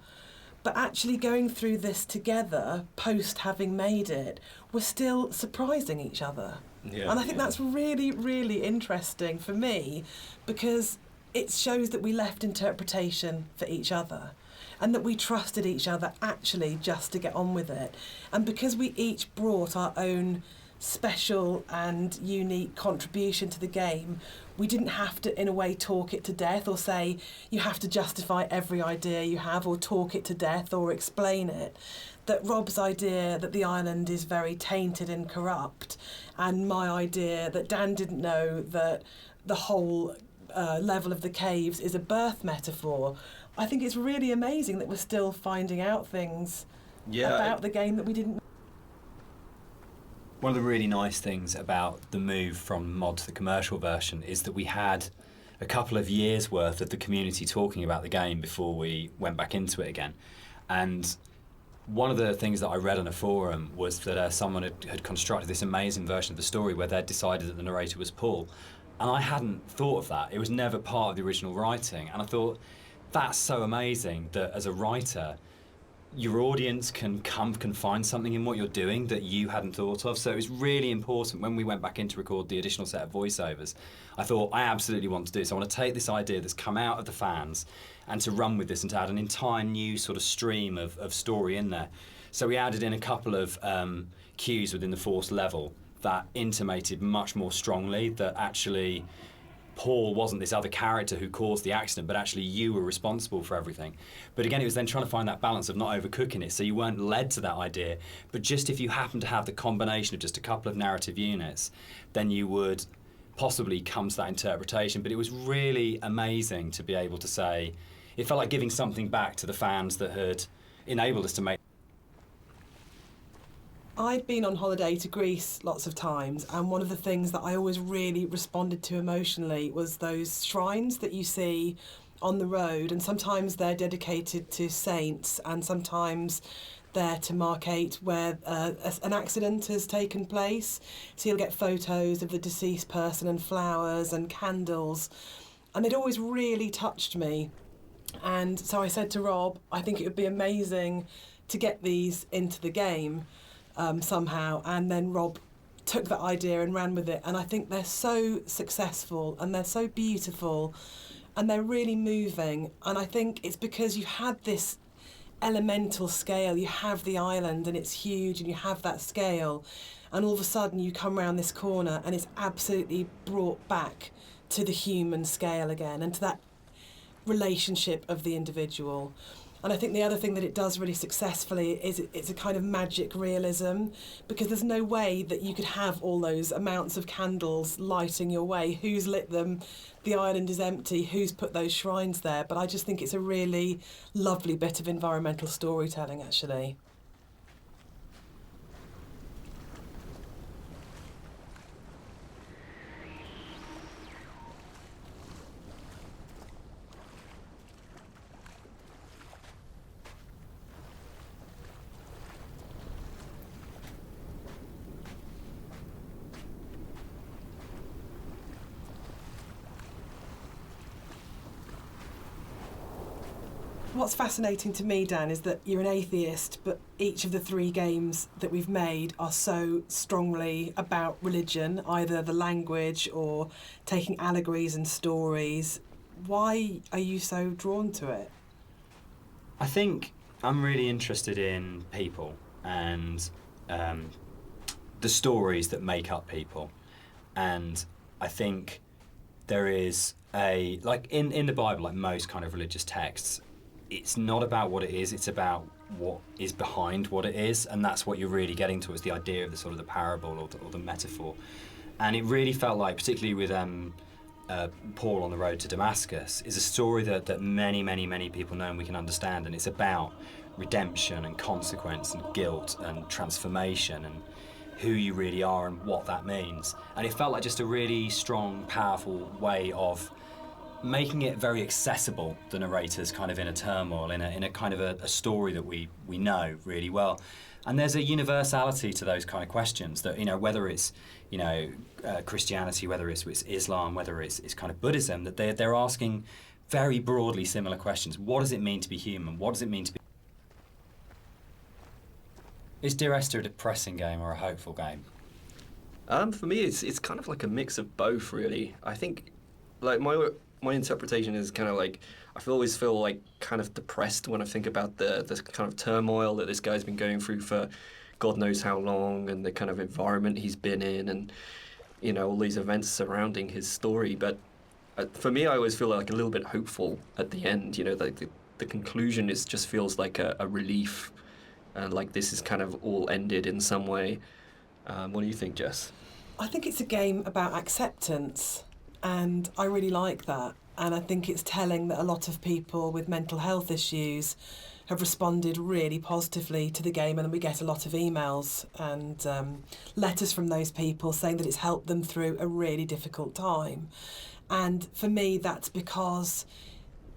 Speaker 3: but actually going through this together, post having made it, we're still surprising each other.
Speaker 2: Yeah,
Speaker 3: and I think that's really, really interesting for me, because it shows that we left interpretation for each other, and that we trusted each other actually just to get on with it. And because we each brought our own special and unique contribution to the game, we didn't have to, in a way, talk it to death or say, you have to justify every idea you have or talk it to death or explain it. that Rob's idea that the island is very tainted and corrupt, and my idea that Dan didn't know that the whole level of the caves is a birth metaphor. I think it's really amazing that we're still finding out things about the game that we didn't.
Speaker 1: One of the really nice things about the move from mod to the commercial version is that we had a couple of years worth of the community talking about the game before we went back into it again. And one of the things that I read on a forum was that someone had constructed this amazing version of the story where they'd decided that the narrator was Paul. And I hadn't thought of that. It was never part of the original writing. And I thought, that's so amazing that as a writer, your audience can find something in what you're doing that you hadn't thought of. So it was really important when we went back in to record the additional set of voiceovers. I thought, I absolutely want to do this. I want to take this idea that's come out of the fans and to run with this and to add an entire new sort of stream of story in there. So we added in a couple of cues within the fourth level that intimated much more strongly that actually Paul wasn't this other character who caused the accident, but actually you were responsible for everything. But again, it was then trying to find that balance of not overcooking it, so you weren't led to that idea, but just if you happen to have the combination of just a couple of narrative units, then you would possibly come to that interpretation. But it was really amazing to be able to say, it felt like giving something back to the fans that had enabled us to make.
Speaker 3: I'd been on holiday to Greece lots of times, and one of the things that I always really responded to emotionally was those shrines that you see on the road, and sometimes they're dedicated to saints and sometimes they're to markate where an accident has taken place. So you'll get photos of the deceased person and flowers and candles, and it always really touched me. And so I said to Rob, I think it would be amazing to get these into the game. Somehow, and then Rob took that idea and ran with it, and I think they're so successful and they're so beautiful and they're really moving, and I think it's because you had this elemental scale, you have the island and it's huge and you have that scale, and all of a sudden you come around this corner and it's absolutely brought back to the human scale again and to that relationship of the individual. And I think the other thing that it does really successfully is it's a kind of magic realism, because there's no way that you could have all those amounts of candles lighting your way. Who's lit them? The island is empty. Who's put those shrines there? But I just think it's a really lovely bit of environmental storytelling, actually. What's fascinating to me, Dan, is that you're an atheist, but each of the three games that we've made are so strongly about religion, either the language or taking allegories and stories. Why are you so drawn to it?
Speaker 1: I think I'm really interested in people and the stories that make up people. And I think there is like in the Bible, like most kind of religious texts, it's not about what it is, it's about what is behind what it is, and that's what you're really getting to, is the idea of the sort of the parable or the metaphor. And it really felt like, particularly with Paul on the road to Damascus, is a story that many people know and we can understand, and it's about redemption and consequence and guilt and transformation and who you really are and what that means. And it felt like just a really strong, powerful way of making it very accessible, the narrator's kind of inner turmoil, in a kind of a story that we know really well. And there's a universality to those kind of questions that, whether it's, Christianity, whether it's Islam, whether it's kind of Buddhism, that they're asking very broadly similar questions. What does it mean to be human? What does it mean to be... Is Dear Esther a depressing game or a hopeful game?
Speaker 2: For me, it's kind of like a mix of both, really. I think, like, my interpretation is kind of like, always feel like kind of depressed when I think about the kind of turmoil that this guy's been going through for God knows how long, and the kind of environment he's been in, and all these events surrounding his story. But for me, I always feel like a little bit hopeful at the end. The conclusion just feels like a relief and like this is kind of all ended in some way. What do you think, Jess?
Speaker 3: I think it's a game about acceptance, and I really like that. And I think it's telling that a lot of people with mental health issues have responded really positively to the game, and then we get a lot of emails and letters from those people saying that it's helped them through a really difficult time. And for me, that's because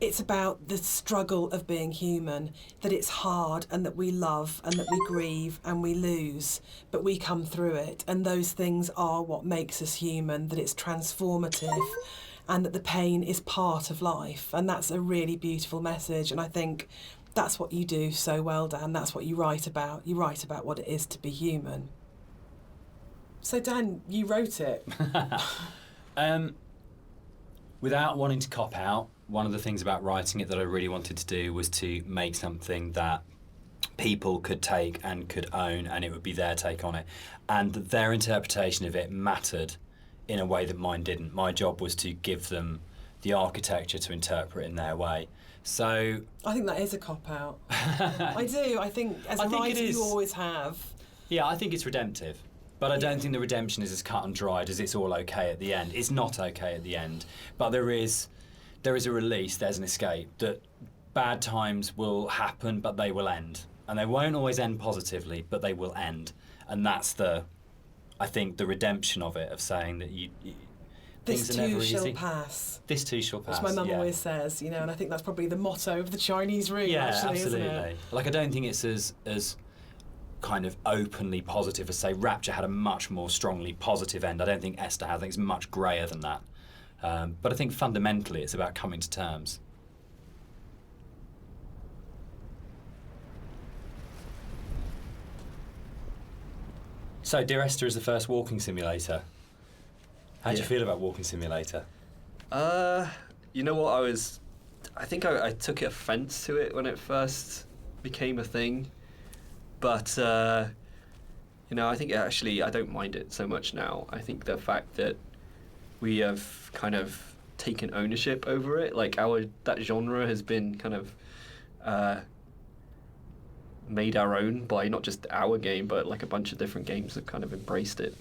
Speaker 3: it's about the struggle of being human, that it's hard and that we love and that we grieve and we lose, but we come through it. And those things are what makes us human, that it's transformative and that the pain is part of life. And that's a really beautiful message. And I think that's what you do so well, Dan. That's what you write about. You write about what it is to be human. So, Dan, you wrote it.
Speaker 1: Without wanting to cop out, one of the things about writing it that I really wanted to do was to make something that people could take and could own, and it would be their take on it. And their interpretation of it mattered in a way that mine didn't. My job was to give them the architecture to interpret in their way. So
Speaker 3: I think that is a cop-out. I do. I think as a writer you always have.
Speaker 1: Yeah, I think it's redemptive. But I don't think the redemption is as cut and dried as it's all okay at the end. It's not okay at the end. But there is a release, there's an escape, that bad times will happen, but they will end. And they won't always end positively, but they will end. And that's I think, the redemption of it, of saying that
Speaker 3: this
Speaker 1: things are never
Speaker 3: too shall
Speaker 1: easy.
Speaker 3: pass.
Speaker 1: This too shall pass.
Speaker 3: Which my mum always says, and I think that's probably the motto of the Chinese room, actually,
Speaker 1: absolutely.
Speaker 3: isn't it?
Speaker 1: Like, I don't think it's as kind of openly positive as, say, Rapture had a much more strongly positive end. I don't think Esther has. I think it's much greyer than that. But I think fundamentally it's about coming to terms. So, Dear Esther is the first walking simulator. How do you feel about Walking Simulator?
Speaker 2: You know what, I think I took offence to it when it first became a thing. But, I think actually I don't mind it so much now. I think the fact that we have kind of taken ownership over it, like that genre has been kind of made our own by not just our game, but like a bunch of different games have kind of embraced it.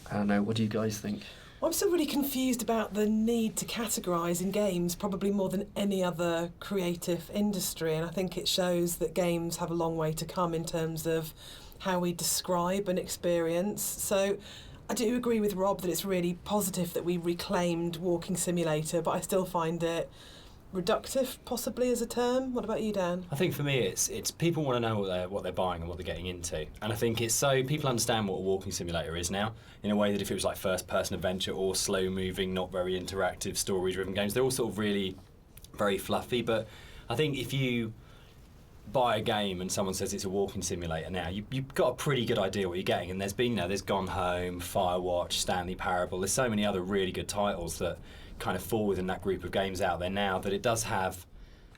Speaker 2: I don't know, what do you guys think?
Speaker 3: I'm still really confused about the need to categorise in games, probably more than any other creative industry, and I think it shows that games have a long way to come in terms of how we describe an experience. So I do agree with Rob that it's really positive that we reclaimed Walking Simulator, but I still find it reductive, possibly, as a term. What about you, Dan?
Speaker 1: I think for me it's people want to know what they're buying and what they're getting into, and I think it's so people understand what a walking simulator is now, in a way that if it was like first person adventure or slow moving, not very interactive, story driven games, they're all sort of really very fluffy. But I think if you buy a game and someone says it's a walking simulator now, you've got a pretty good idea what you're getting. And there's Gone Home, Firewatch, Stanley Parable, there's so many other really good titles that kind of fall within that group of games out there now, that it does have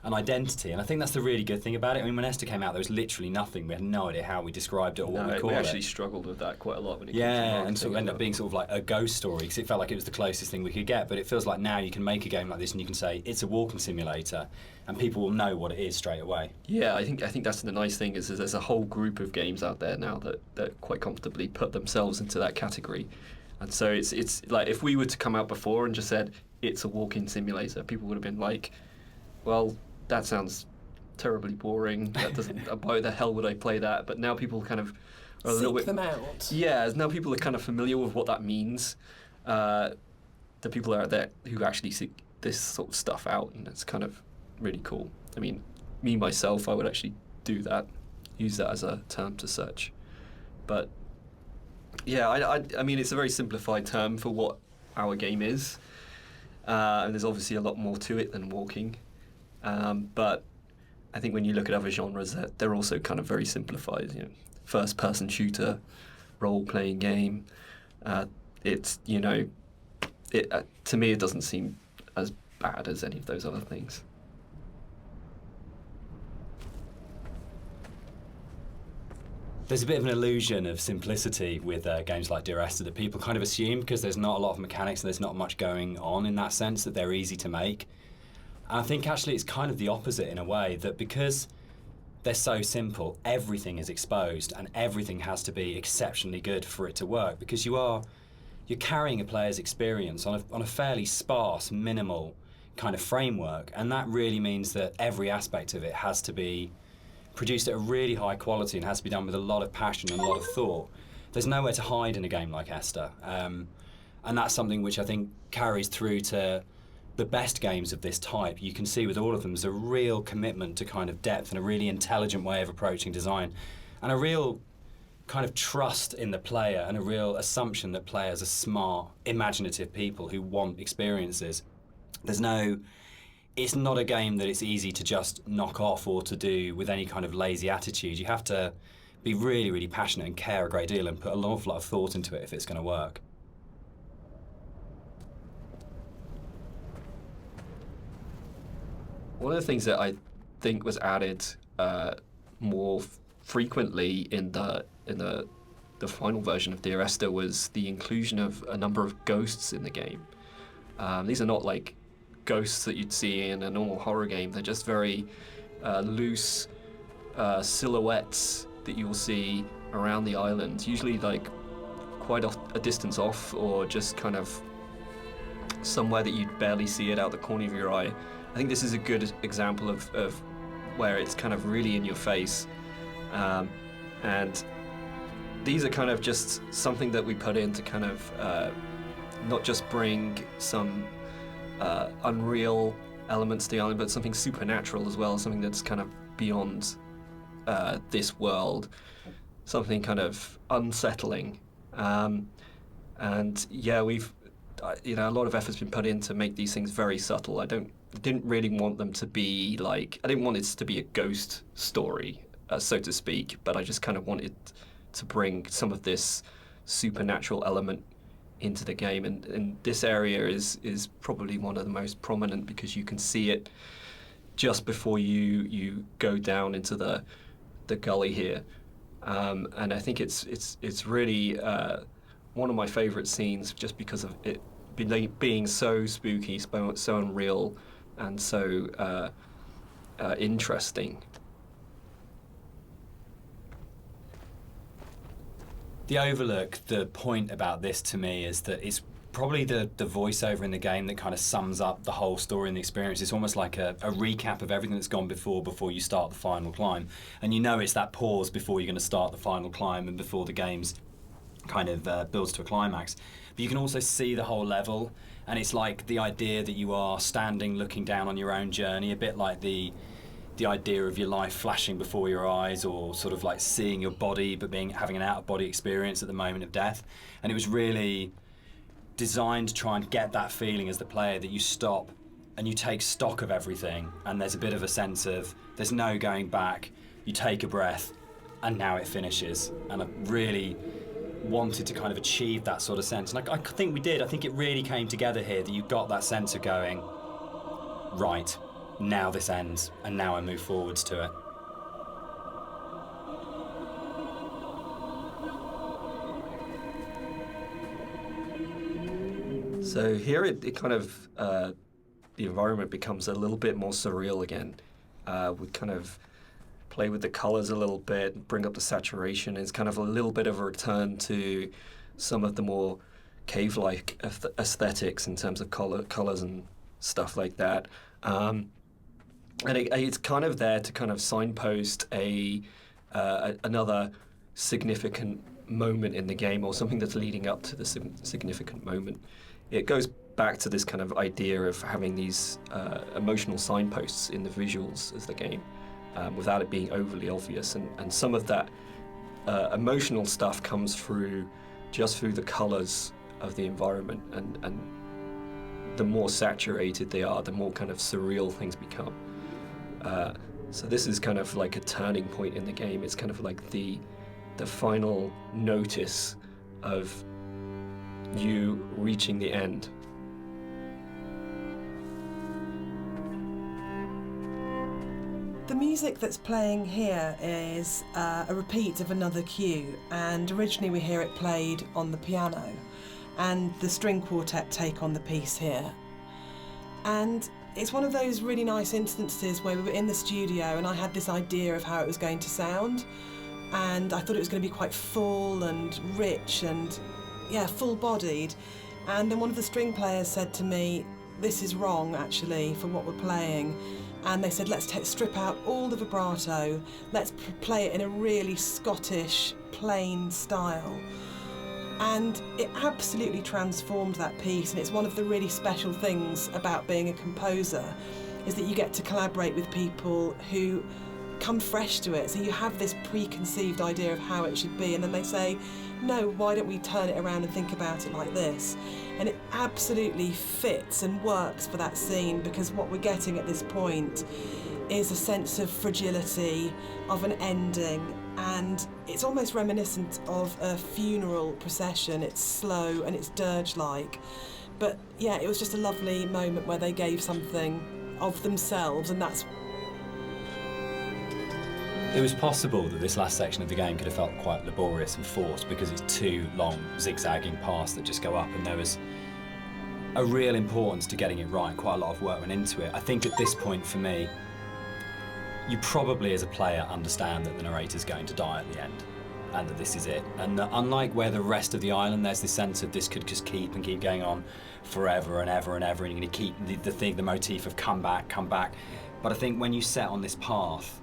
Speaker 1: an identity, and I think that's the really good thing about it. I mean, when Esther came out, there was literally nothing. We had no idea how we described it or what we called it.
Speaker 2: We actually struggled with that quite a lot when it came to
Speaker 1: marketing, and sort of ended up being sort of like a ghost story, because it felt like it was the closest thing we could get. But it feels like now you can make a game like this and you can say it's a walking simulator, and people will know what it is straight away.
Speaker 2: Yeah, I think that's the nice thing is there's a whole group of games out there now that quite comfortably put themselves into that category. And so it's like if we were to come out before and just said it's a walking simulator, people would have been like, well, that sounds terribly boring. That doesn't. Why the hell would I play that? But now people kind of are a little bit.
Speaker 3: Seek them out.
Speaker 2: Yeah, now people are kind of familiar with what that means. The people out there who actually seek this sort of stuff out, and it's kind of really cool. I mean, me myself, I would actually do that, use that as a term to search. But yeah, I mean, it's a very simplified term for what our game is, and there's obviously a lot more to it than walking. But I think when you look at other genres, they're also kind of very simplified. You know, first-person shooter, role-playing game. It's to me it doesn't seem as bad as any of those other things.
Speaker 1: There's a bit of an illusion of simplicity with games like Dear Esther that people kind of assume, because there's not a lot of mechanics and there's not much going on in that sense, that they're easy to make. And I think actually it's kind of the opposite in a way, that because they're so simple. Everything is exposed and everything has to be exceptionally good for it to work, because you're carrying a player's experience on a fairly sparse, minimal kind of framework, and that really means that every aspect of it has to be produced at a really high quality and has to be done with a lot of passion and a lot of thought. There's nowhere to hide in a game like Esther, and that's something which I think carries through to the best games of this type. You can see with all of them there's a real commitment to kind of depth and a really intelligent way of approaching design, and a real kind of trust in the player and a real assumption that players are smart, imaginative people who want experiences. It's not a game that it's easy to just knock off or to do with any kind of lazy attitude. You have to be really, really passionate and care a great deal and put an awful lot of thought into it if it's going to work.
Speaker 2: One of the things that I think was added more frequently in the final version of Dear Esther was the inclusion of a number of ghosts in the game. These are not like ghosts that you'd see in a normal horror game. They're just very loose silhouettes that you'll see around the island, usually like quite a distance off, or just kind of somewhere that you'd barely see it out the corner of your eye. I think this is a good example of where it's kind of really in your face. And these are kind of just something that we put in to kind of not just bring some unreal elements to the island, but something supernatural as well, something that's kind of beyond this world, something kind of unsettling. And yeah, we've a lot of effort's been put in to make these things very subtle. I didn't really want them to be like, I didn't want it to be a ghost story, so to speak, but I just kind of wanted to bring some of this supernatural element into the game, and this area is probably one of the most prominent because you can see it just before you go down into the gully here, and I think it's really one of my favorite scenes just because of it being so spooky, so unreal, and so interesting.
Speaker 1: The Overlook, the point about this to me is that it's probably the voiceover in the game that kind of sums up the whole story and the experience. It's almost like a recap of everything that's gone before you start the final climb. And you know it's that pause before you're going to start the final climb and before the game's kind of builds to a climax. But you can also see the whole level, and it's like the idea that you are standing looking down on your own journey, a bit like the idea of your life flashing before your eyes, or sort of like seeing your body but having an out-of-body experience at the moment of death. And it was really designed to try and get that feeling as the player that you stop and you take stock of everything, and there's a bit of a sense of there's no going back. You take a breath and now it finishes. And I really wanted to kind of achieve that sort of sense, and I think we did. I think it really came together here, that you got that sense of going, right, now this ends, and now I move forwards to it.
Speaker 2: So here it kind of, the environment becomes a little bit more surreal again. We kind of play with the colors a little bit, bring up the saturation. It's kind of a little bit of a return to some of the more cave-like aesthetics in terms of colors and stuff like that. And it's kind of there to kind of signpost another significant moment in the game, or something that's leading up to the significant moment. It goes back to this kind of idea of having these emotional signposts in the visuals of the game, without it being overly obvious. And some of that emotional stuff comes through just through the colors of the environment, and the more saturated they are, the more kind of surreal things become. So this is kind of like a turning point in the game. It's kind of like the final notice of you reaching the end.
Speaker 3: The music that's playing here is a repeat of another cue, and originally we hear it played on the piano, and the string quartet take on the piece here. And it's one of those really nice instances where we were in the studio and I had this idea of how it was going to sound, and I thought it was going to be quite full and rich and, yeah, full-bodied. And then one of the string players said to me, this is wrong, actually, for what we're playing. And they said, let's strip out all the vibrato, let's play it in a really Scottish, plain style. And it absolutely transformed that piece, and it's one of the really special things about being a composer, is that you get to collaborate with people who come fresh to it. So you have this preconceived idea of how it should be, and then they say, no, why don't we turn it around and think about it like this? And it absolutely fits and works for that scene, because what we're getting at this point is a sense of fragility, of an ending, and it's almost reminiscent of a funeral procession. It's slow and it's dirge-like. But yeah, it was just a lovely moment where they gave something of themselves, and that's...
Speaker 1: It was possible that this last section of the game could have felt quite laborious and forced because it's two long zigzagging paths that just go up, and there was a real importance to getting it right. Quite a lot of work went into it. I think at this point for me, you probably as a player understand that the narrator's going to die at the end and that this is it. And that unlike where the rest of the island, there's this sense of this could just keep and keep going on forever and ever and ever, and you're going to keep the motif of come back. But I think when you set on this path,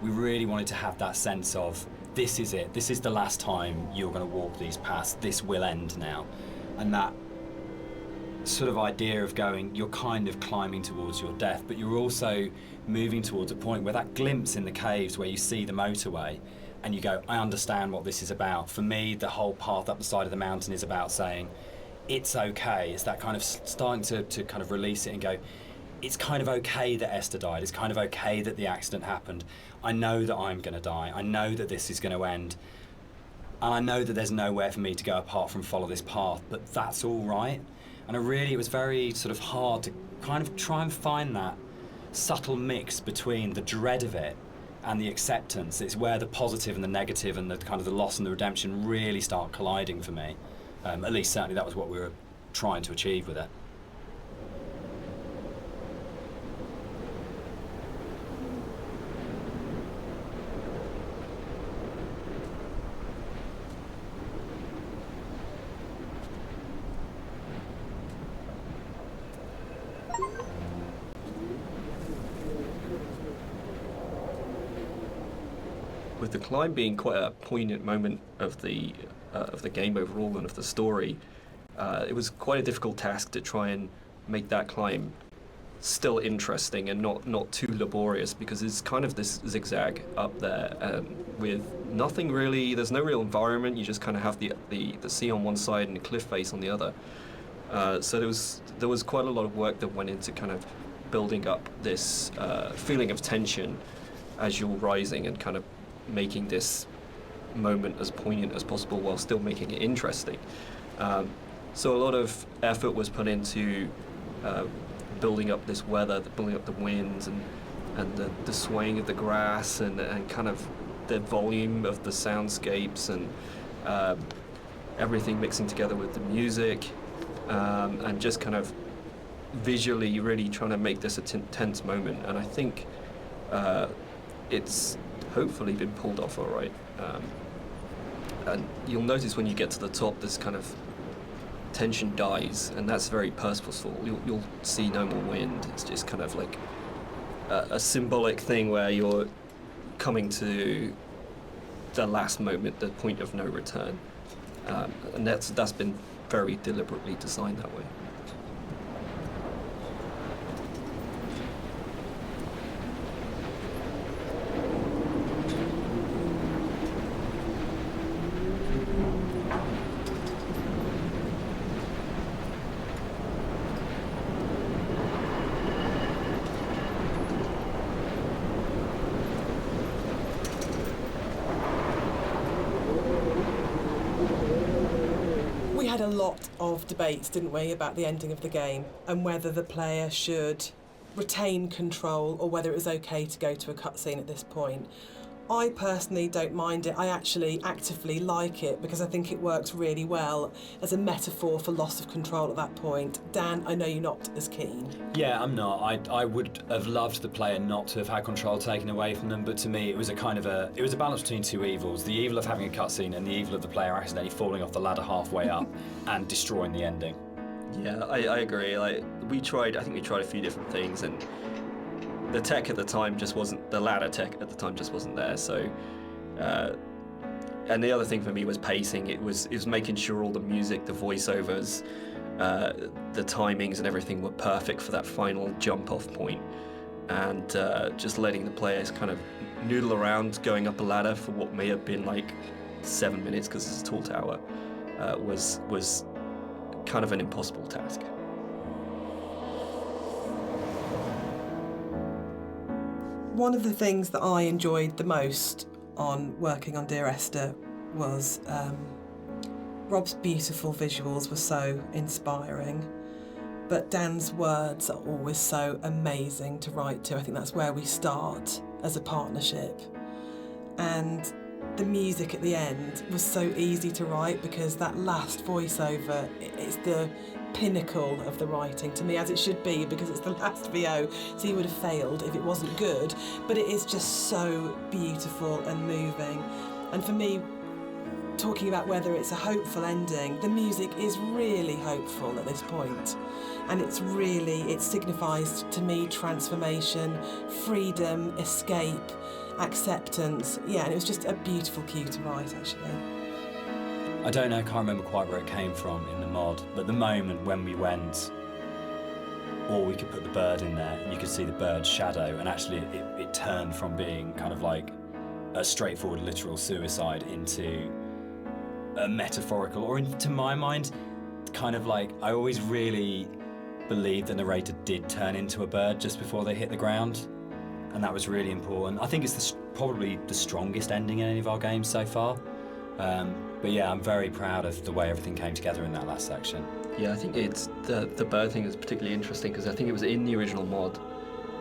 Speaker 1: we really wanted to have that sense of this is it, this is the last time you're going to walk these paths, this will end now. And that sort of idea of going, you're kind of climbing towards your death, but you're also moving towards a point where that glimpse in the caves where you see the motorway and you go, I understand what this is about. For me, the whole path up the side of the mountain is about saying, it's okay. It's that kind of starting to kind of release it and go, it's kind of okay that Esther died. It's kind of okay that the accident happened. I know that I'm going to die. I know that this is going to end. And I know that there's nowhere for me to go apart from follow this path, but that's all right. And it was very sort of hard to kind of try and find that subtle mix between the dread of it and the acceptance. It's where the positive and the negative and the kind of the loss and the redemption really start colliding for me. At least certainly that was what we were trying to achieve with it.
Speaker 2: With the climb being quite a poignant moment of the game overall and of the story, it was quite a difficult task to try and make that climb still interesting and not too laborious, because it's kind of this zigzag up there with nothing really. There's no real environment. You just kind of have the sea on one side and the cliff face on the other. So there was quite a lot of work that went into kind of building up this feeling of tension as you're rising and kind of making this moment as poignant as possible while still making it interesting. So a lot of effort was put into building up this weather, building up the winds and the swaying of the grass and kind of the volume of the soundscapes and everything mixing together with the music, and just kind of visually really trying to make this a tense moment. And I think it's hopefully been pulled off all right. And you'll notice when you get to the top, this kind of tension dies, and that's very purposeful. You'll see no more wind. It's just kind of like a symbolic thing where you're coming to the last moment, the point of no return, and that's been very deliberately designed that way.
Speaker 3: We had a lot of debates, didn't we, about the ending of the game and whether the player should retain control or whether it was okay to go to a cutscene at this point. I personally don't mind it. I actually actively like it because I think it works really well as a metaphor for loss of control at that point. Dan, I know you're not as keen.
Speaker 1: Yeah, I'm not. I would have loved the player not to have had control taken away from them, but to me it was a balance between two evils. The evil of having a cutscene and the evil of the player accidentally falling off the ladder halfway up and destroying the ending.
Speaker 2: Yeah, I agree. Like I think we tried a few different things, and the tech at the time just wasn't, the ladder tech at the time just wasn't there. So, and the other thing for me was pacing. It was making sure all the music, the voiceovers, the timings and everything were perfect for that final jump off point, and just letting the players kind of noodle around going up a ladder for what may have been like 7 minutes because it's a tall tower was kind of an impossible task.
Speaker 3: One of the things that I enjoyed the most on working on Dear Esther was Rob's beautiful visuals were so inspiring, but Dan's words are always so amazing to write to. I think that's where we start as a partnership. And the music at the end was so easy to write because that last voiceover, it's the pinnacle of the writing to me, as it should be, because it's the last VO, so you would have failed if it wasn't good. But it is just so beautiful and moving. And for me, talking about whether it's a hopeful ending, the music is really hopeful at this point. And it signifies to me transformation, freedom, escape, acceptance. Yeah, and it was just a beautiful cue to write, actually.
Speaker 1: I don't know, I can't remember quite where it came from in the mod, but the moment when we went, or we could put the bird in there, and you could see the bird's shadow, and actually it turned from being kind of like a straightforward literal suicide into a metaphorical, or to my mind, kind of like, I always really believed the narrator did turn into a bird just before they hit the ground, and that was really important. I think it's probably the strongest ending in any of our games so far. But yeah, I'm very proud of the way everything came together in that last section.
Speaker 2: Yeah, I think it's the bird thing is particularly interesting because I think it was in the original mod,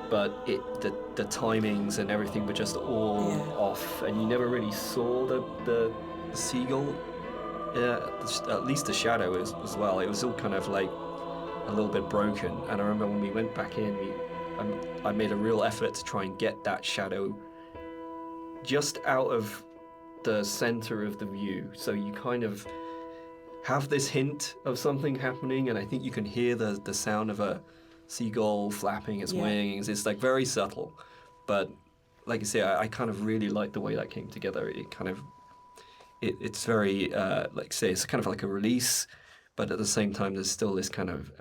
Speaker 2: but the timings and everything were just all off, and you never really saw the seagull. Yeah, at least the shadow as well. It was all kind of like a little bit broken. And I remember when we went back in, I made a real effort to try and get that shadow just out of the center of the view, so you kind of have this hint of something happening, and I think you can hear the sound of a seagull flapping its wings. It's like very subtle, but like you say, I kind of really like the way that came together. It kind of it's very like say it's kind of like a release, but at the same time there's still this kind of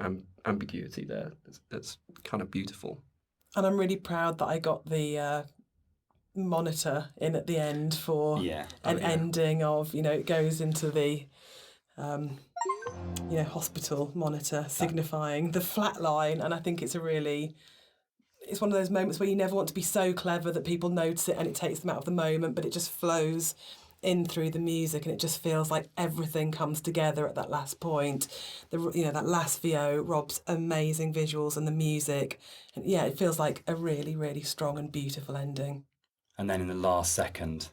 Speaker 2: ambiguity there that's kind of beautiful.
Speaker 3: And I'm really proud that I got the monitor in at the end for an ending of, it goes into the hospital monitor signifying the flat line. And I think it's one of those moments where you never want to be so clever that people notice it and it takes them out of the moment, but it just flows in through the music, and it just feels like everything comes together at that last point. That last VO, Rob's amazing visuals and the music, and it feels like a really, really strong and beautiful ending.
Speaker 1: And then in the last second,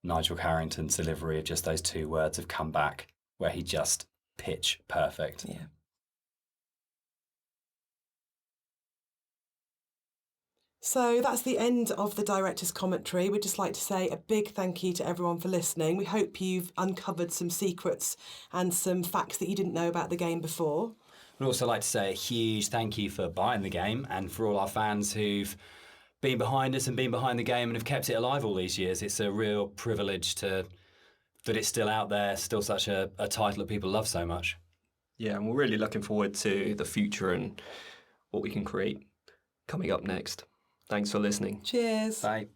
Speaker 1: Nigel Carrington's delivery of just those two words have come back, where he just pitch perfect.
Speaker 3: Yeah. So that's the end of the director's commentary. We'd just like to say a big thank you to everyone for listening. We hope you've uncovered some secrets and some facts that you didn't know about the game before.
Speaker 1: We'd also like to say a huge thank you for buying the game, and for all our fans who've been behind us and been behind the game and have kept it alive all these years. It's a real privilege that it's still out there, still such a title that people love so much.
Speaker 2: Yeah, and we're really looking forward to the future and what we can create coming up next. Thanks for listening.
Speaker 3: Cheers.
Speaker 1: Bye.